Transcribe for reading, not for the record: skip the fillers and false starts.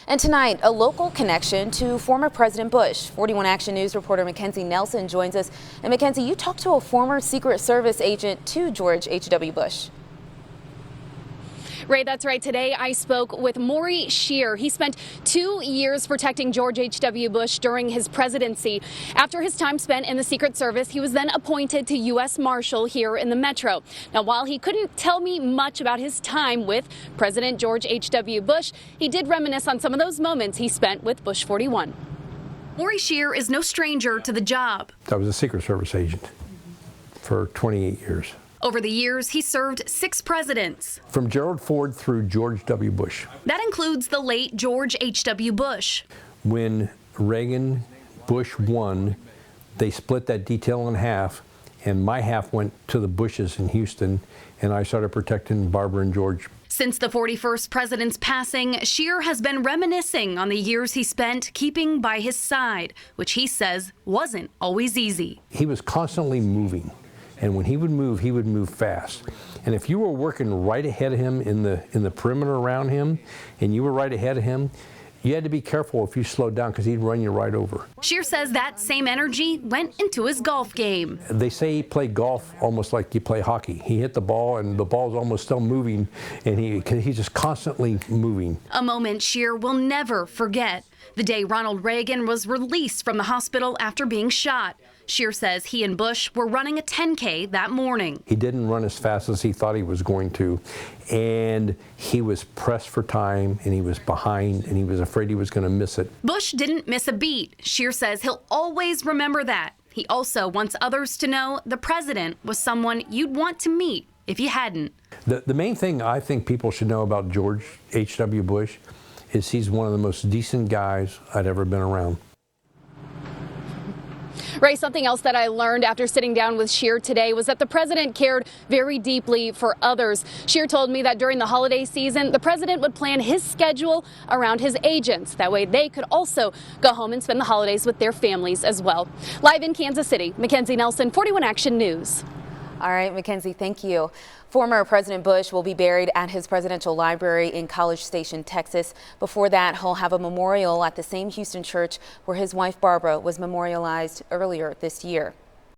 And tonight, a local connection to former President Bush. 41 Action News reporter Mackenzie Nelson joins us. And Mackenzie, you talked to a former Secret Service agent to George H.W. Bush. Ray, that's right. Today I spoke with Maury Shear. He spent 2 years protecting George H.W. Bush during his presidency. After his time spent in the Secret Service, he was then appointed to U.S. Marshal here in the Metro. Now, while he couldn't tell me much about his time with President George H.W. Bush, he did reminisce on some of those moments he spent with Bush 41. Maury Shear is no stranger to the job. I was a Secret Service agent for 28 years. Over the years, he served 6 presidents. From Gerald Ford through George W. Bush. That includes the late George H.W. Bush. When Reagan, Bush won, they split that detail in half, and my half went to the Bushes in Houston, and I started protecting Barbara and George. Since the 41st president's passing, Shear has been reminiscing on the years he spent keeping by his side, which he says wasn't always easy. He was constantly moving. And when he would move fast. And if you were working right ahead of him in the perimeter around him, and you were right ahead of him, you had to be careful if you slowed down because he'd run you right over. Shear says that same energy went into his golf game. They say he played golf almost like you play hockey. He hit the ball and the ball's almost still moving, and he's just constantly moving. A moment Shear will never forget. The day Ronald Reagan was released from the hospital after being shot. Shear says he and Bush were running a 10K that morning. He didn't run as fast as he thought he was going to, and he was pressed for time, and he was behind, and he was afraid he was going to miss it. Bush didn't miss a beat. Shear says he'll always remember that. He also wants others to know the president was someone you'd want to meet if you hadn't. The main thing I think people should know about George H.W. Bush is he's one of the most decent guys I'd ever been around. Ray, something else that I learned after sitting down with Shear today was that the president cared very deeply for others. Shear told me that during the holiday season, the president would plan his schedule around his agents. That way they could also go home and spend the holidays with their families as well. Live in Kansas City, Mackenzie Nelson, 41 Action News. All right, Mackenzie, thank you. Former President Bush will be buried at his presidential library in College Station, Texas. Before that, he'll have a memorial at the same Houston church where his wife Barbara was memorialized earlier this year.